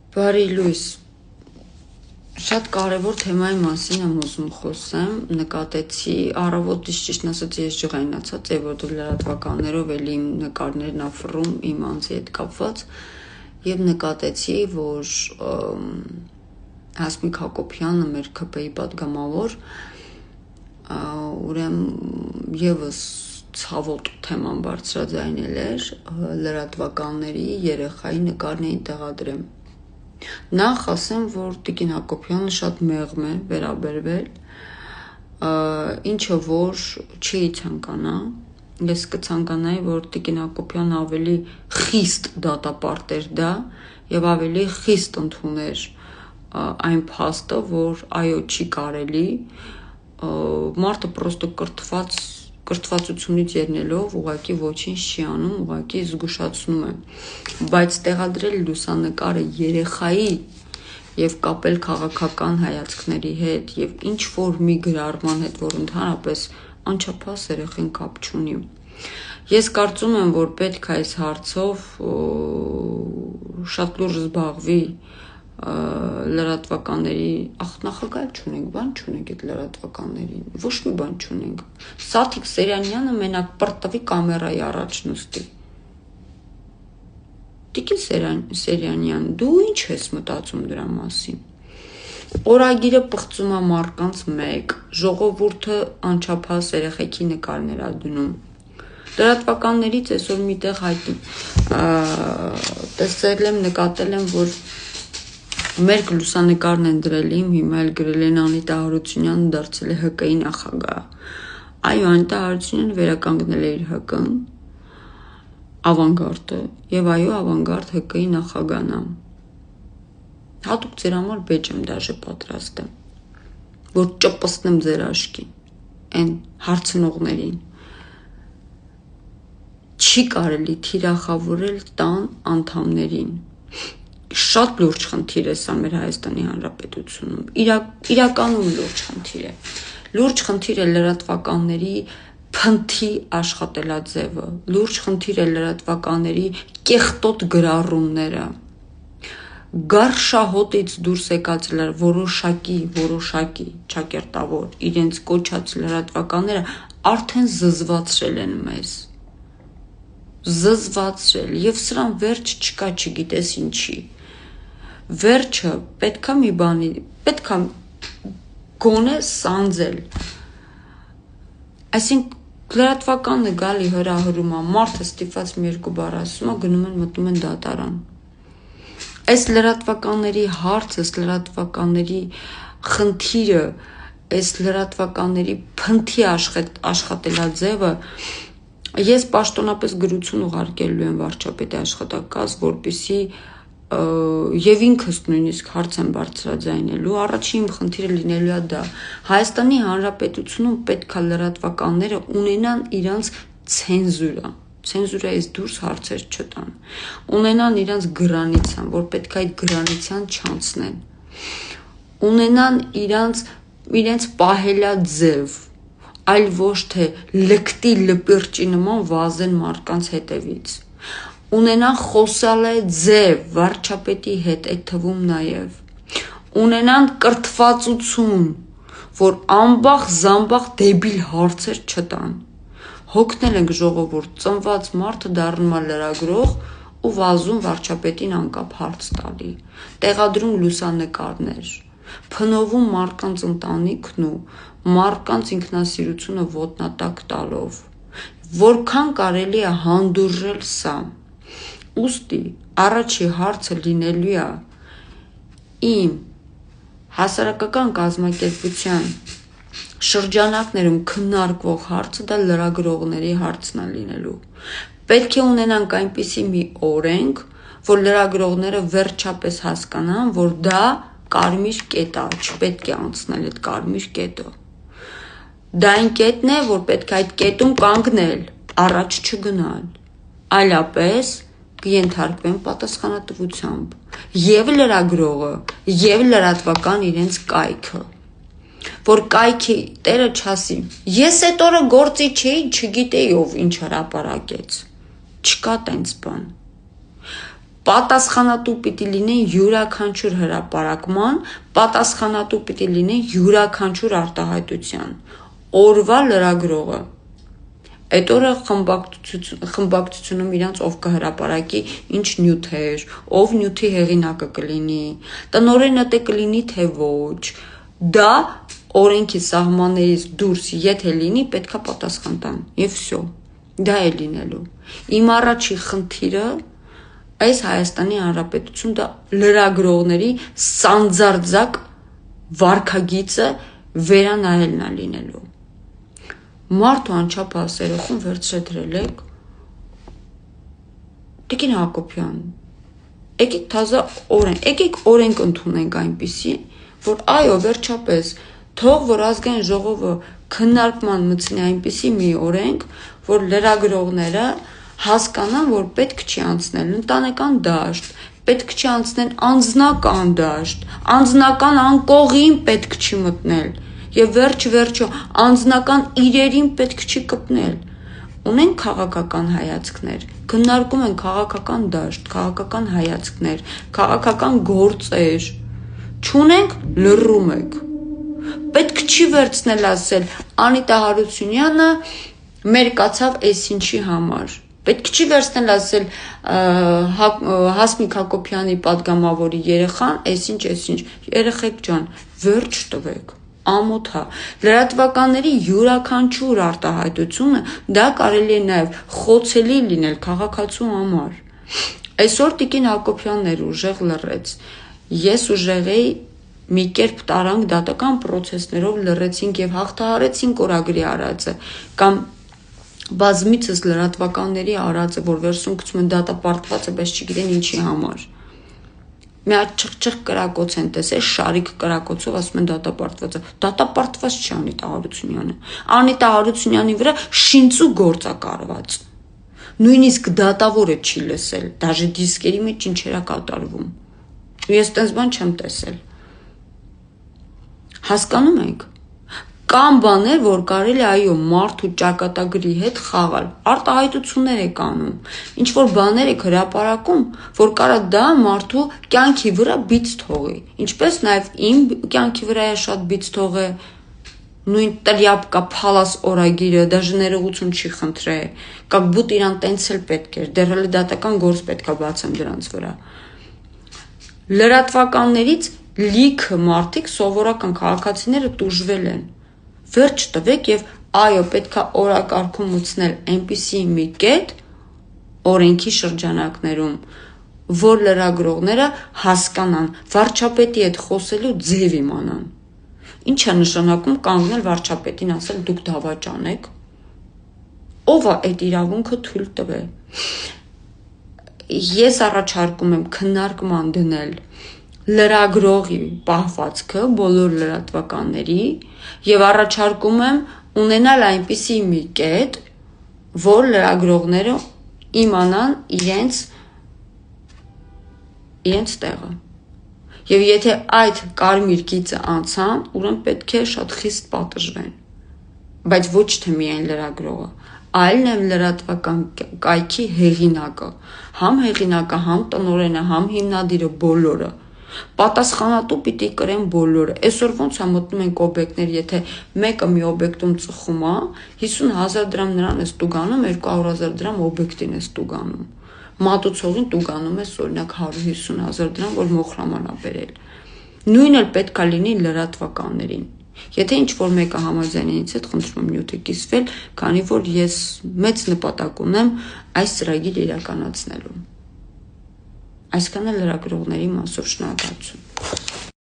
Բարի լույս, շատ կարևոր թեմայի մասին եմ ուզում խոսեմ, նկատեցի, առավոտից ճիշտն ասած ես ջղայնացած է, որ դու լրատվականներով էլի իմ նկարներն افռում իմ անձի հետ կապված եւ նկատեցի, որ Հասմիկ Հակոբյանը մեր ՔՊ-ի պատգամավոր ուրեմն եւս ցավոտ թեման բարձրաձայնել էր լրատվականների երեխայի նկարն էին տեղադրել Նախ ասեմ, որ Տիկին Հակոբյանը շատ մեղմ է վերաբերվել, ինչը որ չի ցանկանա, ես կցանկանայի, որ Տիկին Հակոբյանը ավելի խիստ դատապարտեր դա եւ ավելի խիստ ընդուներ այն փաստը, որ այո չի կարելի, մարդը պրոստը կրթվածությունից ելնելով ուղղակի ոչինչ չի անում, ուղղակի զգուշացնում է, բայց տեղադրել լուսանկարը երեխայի եւ կապել քաղաքական հայացքների հետ եւ ինչ որ մի գրառման հետ, որ ընդհանրապես անչափահաս երեխին կապ չունի։ Ես կարծում եմ, որ պետք է այս հարցով շատ լուրջ զբաղվի լրատվականների, նախագահ չունենք, բան չունենք այդ լրատվականներին, ոչ մի բան չունենք։ Սաթիկ Սերանյանը մենակ պրտվի կամերայի առաջ նստի։ Տիկին Սերանյան, դու ինչ ես մտածում դրա մասին։ Օրագիրը պղծում է մարդկանց մեկ, ժողովուրդը անչափահաս երեխեքի նկարներ ա դնում։ Լրատվականներից այսօր միտեղ տեսել եմ, նկատել եմ, որ Մեր լուսանկարն են դրել իմ, հիմա էլ գրել են Անիտա Հարությունյանը դարձել է ՀԿ-ի նախագահ։ Այո, Անիտա Հարությունյանը վերականգնել է իր ՀԿ-ն, ավանգարդը, եւ այո, ավանգարդ ՀԿ-ի նախագահն է։ Հատուկ ձեր համար բեջ եմ դաժե պատրաստեմ, որ ճպստեմ ձեր աշկին, այն հարցնողներին։ Չի կարելի թիրախավորել տան անդամներին։ Շատ լուրջ խնդիր է սա մեր Հայաստանի Հանրապետությունում, իրականում լուրջ խնդիր է։ Լուրջ խնդիր է լրատվականների փնթի աշխատելաձևը, լուրջ խնդիր է լրատվականների կեղտոտ գրառումները։ Գարշահոտից դուրս եկած որոշակի ճակերտավոր իրենց կոչած լրատվականները արդեն զզվացրել են մեզ։ Զզվացրել եւ սրան վերջ չկա, չգիտես ինչի։ Վերջը պետքա մի բանի, պետքա գոնե սանձել։ Այսինքն լրատվականը գալի հրահրում է, մարդը ստիպված մի երկու բառ ասում է, գնում են մտնում են դատարան։ Այս լրատվականների հարցը, այս լրատվականների խնդիրը, այս լրատվականների փնթի աշխատելաձևը ես պաշտոնապես գրություն ուղարկելու եմ վարչապետի աշխատակազմ, որպեսզի եւ ինքս նույնիսկ հարց եմ բարձրաձայնելու, առաջին խնդիրը լինելու է դա։ Հայաստանի Հանրապետությունում պետք է լրատվականները ունենան իրանց ցենզուրա։ Ցենզուրայից դուրս հարցեր չտան։ Ունենան իրանց գրանիցան, որ պետք է այդ գրանիցան չանցնեն։ Ունենան իրենց պահելաձև, այլ ոչ թե լկտի լպիրճի նման վազեն մարդկանց հետևից։ Ունենան խոսալե ձև վարչապետի հետ, այդ թվում նաև։ Ունենան կրթվածություն, որ ամբախ զամբախ դեբիլ հարցեր չտան։ Հոգնել ենք ժողովուրդ, ծնված մարդը դառնում է լրագրող ու վազում վարչապետին անկապ հարց տալի, տեղադրում լուսանկարներ, փնովում մարդկանց ընտանիքն ու մարդկանց ինքնասիրությունը ոտնատակ տալով։ Որքան կարելի է հանդուրժել սա։ Ուստի առաջի հարցը լինելու է իմ հասարակական կազմակերպության շրջանակներում քննարկվող հարցը դա լրագրողների հարցն է լինելու։ Պետք է ունենանք այնպիսի մի օրենք, որ լրագրողները վերջապես հասկանան, որ դա կարմիր կետ է, չպետք է անցնել այդ կարմիր կետը։ Դա այն կետն է, որ պետք է այդ կետում կանգնել, առաջ չգնալ։ Այլապես կենթարկվեն պատասխանատվությամբ եւ լրագրողը եւ լրատվական իրենց կայքը, որ կայքի տերը չասի, ես այդ օրը գործի չէի, չգիտեի ով ինչ հրապարակեց, չկա տենց բան, պատասխանատու պիտի լինեն յուրաքանչյուր հրապարակման, պատասխանատու պիտի լինեն յուրաքանչյուր արտահայտության։ Օրվա լրագրողը այդ օրը խմբակցությունում իրանց ով կհրապարակի, ինչ նյութ էր, ով նյութի հեղինակը կլինի, տնօրենը թե կլինի, թե ոչ, դա օրենքի սահմաններից դուրս եթե լինի, պետքա պատասխան տան, եւ վсё, դա է լինելու։ Իմ առաջի խնդիրը այս Հայաստանի Հանրապետություն դա լրագրողների սանձարձակ վարքագիծը վերանայելն է լինելու։ Մարդու անչափահաս երախուն վերցրել եք Տիկին Հակոբյան, եկեք թազա եկեք օրենք ընդունենք այնպիսի, որ այո, վերջապես, թող որ ազգային ժողովը քննարկման մտցնի այնպիսի մի օրենք, որ լրագրողները հասկանան, որ պետք չի անցնել ընտանեկան դաշտ, պետք չի անցնել անձնական դաշտ, անձնական անկողին պետք չի մտնել, եւ վերջ-վերջո անձնական իրերին պետք չի կպնել։ Ունենք քաղաքական հայացքներ, քննարկում են քաղաքական դաշտ, քաղաքական հայացքներ, քաղաքական գործեր, չունենք լռում եք։ Պետք չի վերցնել ասել Անիտա Հարությունյանը մերկացավ այսինչի համար։ Պետք չի վերցնել ասել Հասմիկ Հակոբյանի պատգամավորի երեխան այսինչ, երեխեք ջան, վերջ տվեք, ամոթա։ Լրատվականների յուրաքանչյուր արտահայտությունը դա կարելի է նաև խոցելի լինել քաղաքացու համար։ Այսօր Տիկին Հակոբյանն էր ուժեղ լռեց, ես ուժեղ էի, մի կերպ տարանք դատական պրոցեսներով լռեցինք եւ հաղթահարեցինք օրագրի արածը կամ բազմիցս լրատվականների արածը, որ վերսում գցում են դատապարտվածը, բայց չգիտեն ինչի համար։ Մի հատ չղ կրակոց են տեսել, շարիկ կրակոցով ասում են դատապարտվածը։ Դատապարտված չի Անիտա Հարությունյանը։ Անիտա Հարությունյանի վրա շինծու գործ է կարված։ Նույնիսկ դատավորը չի լսել, դաժե դիսկերի մեջ ինչեր է կատարվում։ Ես տես բան չեմ տեսել։ Հասկանում եք։ Կան բաներ, որ կարելի այո մարդու ճակատագրի հետ խաղալ, արտահայտություններ եք անում, ինչ որ բաներ եք հրապարակում, որ կարա դա մարդու կյանքի վրա բիծ թողի, ինչպես նաև իմ կյանքի վրա է շատ բիծ թողե, նույն տրյապկա փալաս օրագիրը, դաժե ներողություն չի խնդրե, կա բուտ իրան տենց էլ պետք էր, դեռ հələ դատական գործ պետքա բացեմ դրանց վրա։ Լրատվականներից լիքը մարդիկ սովորական քաղաքացիները տուժվել են։ Վերջ տվեք եւ այո պետքա օրակարգում մտցնել այնպիսի մի կետ օրենքի շրջանակներում, որ լրագրողները հասկանան, վարչապետի հետ խոսելու ձև իմանան։ Ինչ է նշանակում կանգնել վարչապետին ասել դուք դավաճան եք։ Ով է այդ իրավունքը թույլ տվե։ Ես առաջարկում եմ քննարկման դնել լրագրողի պահվածքը բոլոր լրատվականների եւ առաջարկում եմ ունենալ այնպիսի մի կետ, որ լրագրողները իմանան իրենց տեղը։ Եվ եթե այդ կարմիր գիծը անցան, ուրեմն պետք է շատ խիստ պատժվեն։ Բայց ոչ թե միայն լրագրողը, այլ նաև լրատվական կայքի հեղինակը, համ հեղինակը, համ տնօրենը, համ հիմնադիրը, բոլորը։ Պատասխանատու պիտի կրեն բոլորը։ Այսօր ոնց է մտնում ենք օբյեկտներ, եթե մեկը մի օբյեկտում ծխում է, 50,000 դրամ նրան ես տուգանում, 200,000 դրամ օբյեկտին ես տուգանում։ Մատուցողին տուգանում ես օրինակ 150,000 դրամ, որ մոխրաման է բերել։ Նույնն էլ պետք է լինի լրատվականներին։ Եթե ինչ-որ մեկը համաձայն է ինձ հետ, խնդրում եմ նյութը կիսվել, քանի որ ես մեծ նպատակ ունեմ այս ծրագիրը իրականացնելու։ Այսքանը լրագրողների մասով շնորհակալություն։